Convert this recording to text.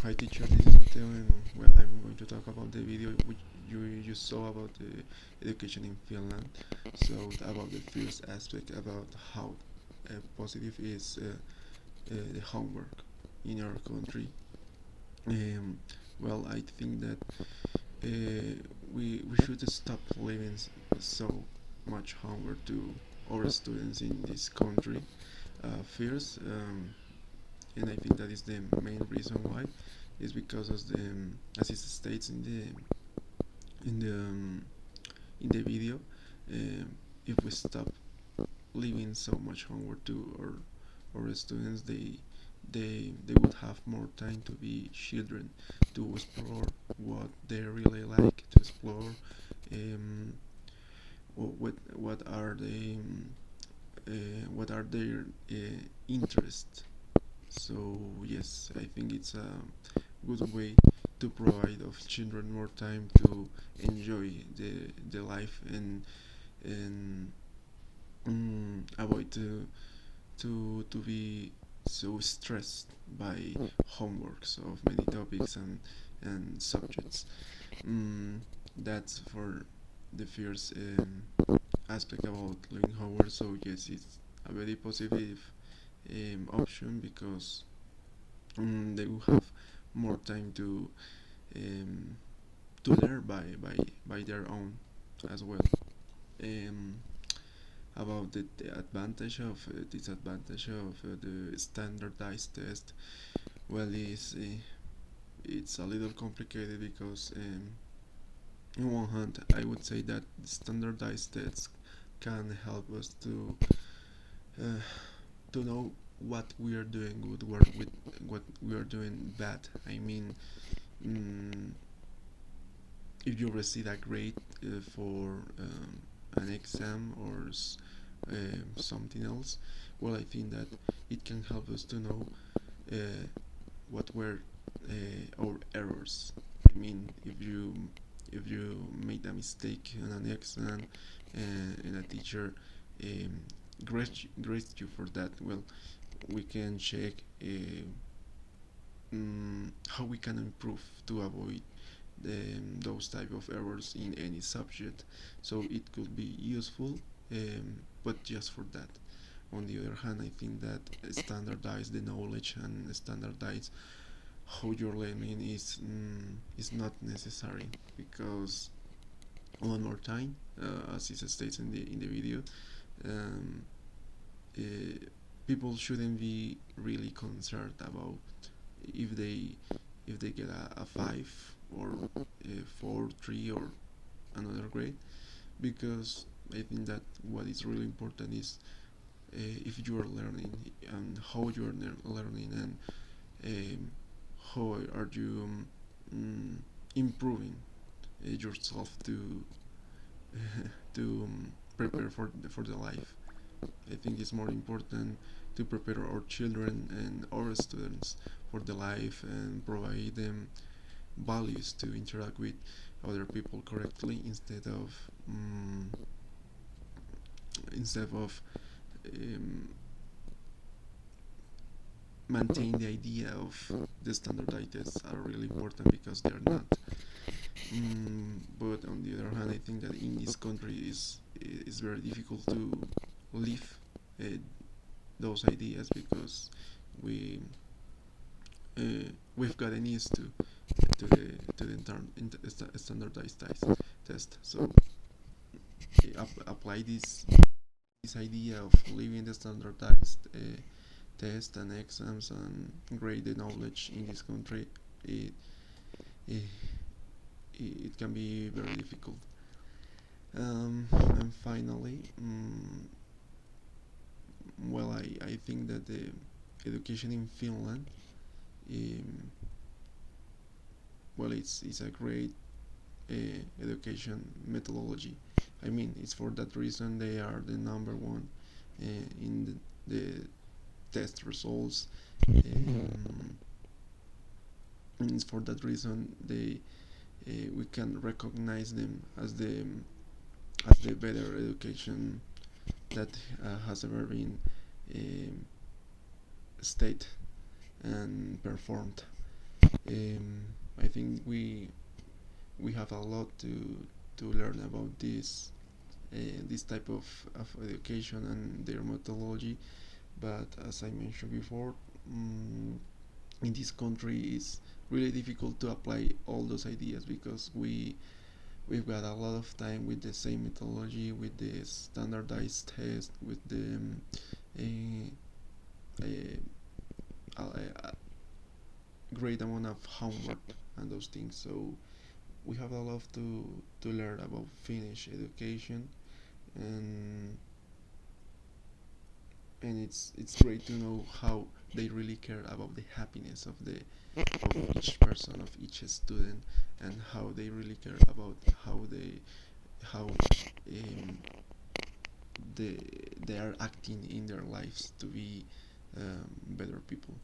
Hi teacher, this is Mateo, and well, I'm going to talk about the video which you saw about the education in Finland. So about the first aspect about how positive is the homework in our country. Um, well, I think that we should stop leaving so much homework to our students in this country. First, and I think that is the main reason why is because of the as it states in the um, in the video, if we stop leaving so much homework to our students, they would have more time to be children, to explore what they really like to explore, um, what are their interests. So yes, I think it's a good way to provide of children more time to enjoy the life and avoid to be so stressed by homeworks of many topics and subjects. Mm, that's for the first aspect about learning homework. So yes, it's a very positive option because they will have more time um, to learn by their own as well. Um, about the advantage of disadvantage of the standardized test, well, it's a little complicated because on one hand, I would say that standardized tests can help us uh, to know what we are doing good, with what we are doing bad. I mean, mm, if you receive a grade for an exam or something else, well, I think that it can help us to know uh, what were our errors. I mean, if you made a mistake on an exam and a teacher um, grades you for that, well, we can check how we can improve to avoid those type of errors in any subject. So it could be useful, but just for that. On the other hand, I think that standardize the knowledge and standardize how you're learning is not necessary because one more time, as it states in the video, um, uh, people shouldn't be really concerned about if they get a 5 or a 4, 3 or another grade, because I think that what is really important is if you are learning and how you are learning and um, how are you improving yourself to prepare for the life. I think it's more important to prepare our children and our students for the life and provide them values to interact with other people correctly instead of um, maintain the idea of the standardized tests are really important because they're not. But on the other hand, I think that in this country is very difficult to live uh, those ideas because we we've gotten used to the standardized test. So apply this idea of living the standardized tests and exams and grade the knowledge in this country. It, it can be very difficult. And finally, well, I think that the education in Finland, um, well, it's a great education methodology. I mean, it's for that reason they are the number one in the test results, and it's for that reason we can recognize them as the better education that has ever been um, state and performed. Um, I think we have a lot to learn about this type of education and their methodology. But as I mentioned before, um, in this country it's really difficult to apply all those ideas because we've got a lot of time with the same methodology, with the standardized test, with the a great amount of homework and those things. So we have a lot to learn about Finnish education, and it's great to know how they really care about the happiness of each person, of each student, and how they really care about how um, they they are acting in their lives to be better people.